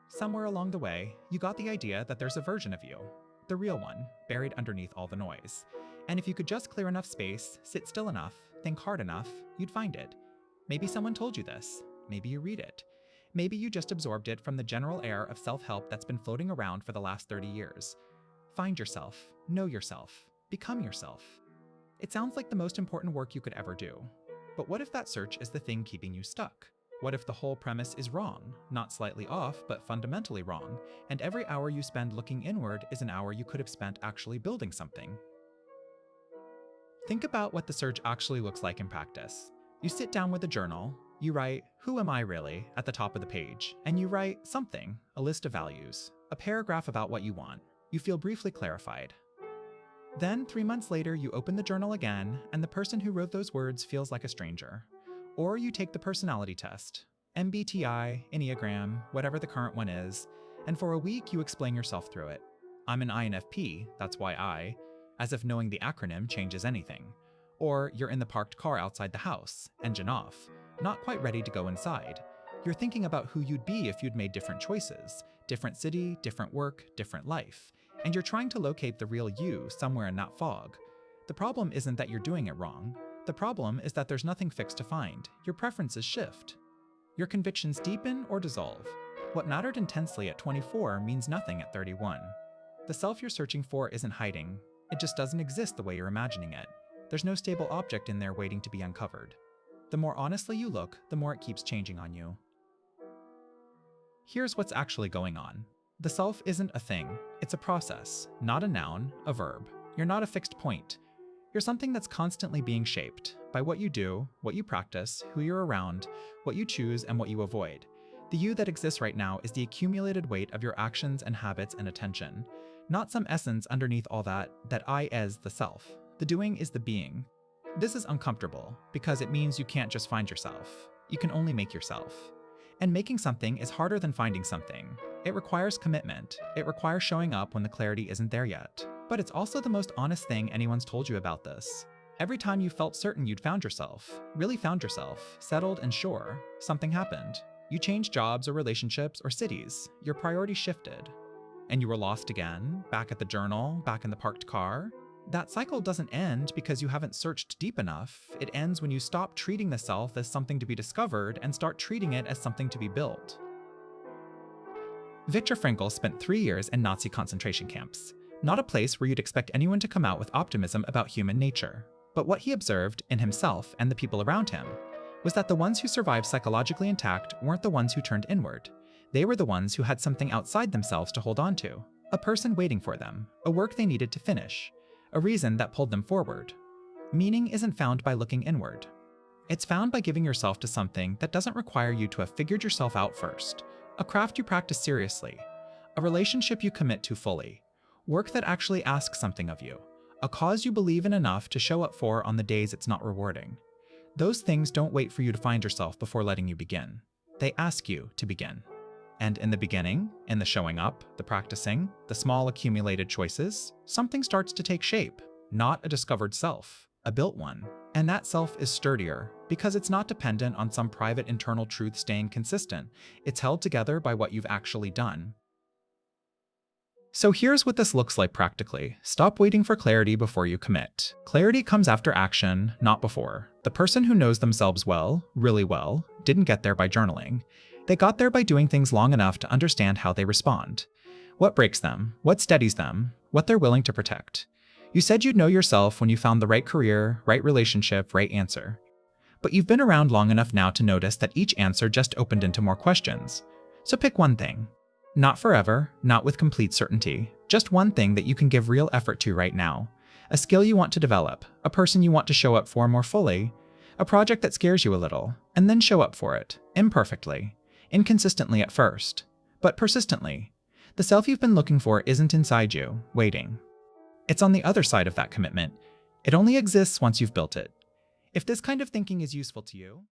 Somewhere along the way, you got the idea that there's a version of you, the real one, buried underneath all the noise. And if you could just clear enough space, sit still enough, think hard enough, you'd find it. Maybe someone told you this. Maybe you read it. Maybe you just absorbed it from the general air of self-help that's been floating around for the last 30 years. Find yourself, know yourself, become yourself. It sounds like the most important work you could ever do. But what if that search is the thing keeping you stuck? What if the whole premise is wrong, not slightly off, but fundamentally wrong, and every hour you spend looking inward is an hour you could have spent actually building something? Think about what the search actually looks like in practice. You sit down with a journal, you write, "Who am I really?" at the top of the page, and you write something, a list of values, a paragraph about what you want. You feel briefly clarified. Then, 3 months later, you open the journal again, and the person who wrote those words feels like a stranger. Or you take the personality test, MBTI, Enneagram, whatever the current one is, and for a week you explain yourself through it. I'm an INFP, that's why I, as if knowing the acronym changes anything. Or you're in the parked car outside the house, engine off, not quite ready to go inside. You're thinking about who you'd be if you'd made different choices, different city, different work, different life, and you're trying to locate the real you somewhere in that fog. The problem isn't that you're doing it wrong. The problem is that there's nothing fixed to find. Your preferences shift. Your convictions deepen or dissolve. What mattered intensely at 24 means nothing at 31. The self you're searching for isn't hiding. It just doesn't exist the way you're imagining it. There's no stable object in there waiting to be uncovered. The more honestly you look, the more it keeps changing on you. Here's what's actually going on. The self isn't a thing. It's a process, not a noun, a verb. You're not a fixed point. You're something that's constantly being shaped by what you do, what you practice, who you're around, what you choose, and what you avoid. The you that exists right now is the accumulated weight of your actions and habits and attention, not some essence underneath all that I as the self. The doing is the being. This is uncomfortable because it means you can't just find yourself. You can only make yourself. And making something is harder than finding something. It requires commitment. It requires showing up when the clarity isn't there yet. But it's also the most honest thing anyone's told you about this. Every time you felt certain you'd found yourself, really found yourself, settled and sure, something happened. You changed jobs or relationships or cities. Your priorities shifted. And you were lost again, back at the journal, back in the parked car. That cycle doesn't end because you haven't searched deep enough. It ends when you stop treating the self as something to be discovered and start treating it as something to be built. Viktor Frankl spent 3 years in Nazi concentration camps. Not a place where you'd expect anyone to come out with optimism about human nature. But what he observed in himself and the people around him was that the ones who survived psychologically intact weren't the ones who turned inward. They were the ones who had something outside themselves to hold on to, a person waiting for them, a work they needed to finish, a reason that pulled them forward. Meaning isn't found by looking inward. It's found by giving yourself to something that doesn't require you to have figured yourself out first, a craft you practice seriously, a relationship you commit to fully, work that actually asks something of you, a cause you believe in enough to show up for on the days it's not rewarding. Those things don't wait for you to find yourself before letting you begin. They ask you to begin. And in the beginning, in the showing up, the practicing, the small accumulated choices, something starts to take shape, not a discovered self, a built one. And that self is sturdier because it's not dependent on some private internal truth staying consistent. It's held together by what you've actually done. So here's what this looks like practically. Stop waiting for clarity before you commit. Clarity comes after action, not before. The person who knows themselves well, really well, didn't get there by journaling. They got there by doing things long enough to understand how they respond. What breaks them, what steadies them, what they're willing to protect. You said you'd know yourself when you found the right career, right relationship, right answer. But you've been around long enough now to notice that each answer just opened into more questions. So pick one thing. Not forever, not with complete certainty, just one thing that you can give real effort to right now. A skill you want to develop, a person you want to show up for more fully, a project that scares you a little, and then show up for it, imperfectly, inconsistently at first, but persistently. The self you've been looking for isn't inside you, waiting. It's on the other side of that commitment. It only exists once you've built it. If this kind of thinking is useful to you,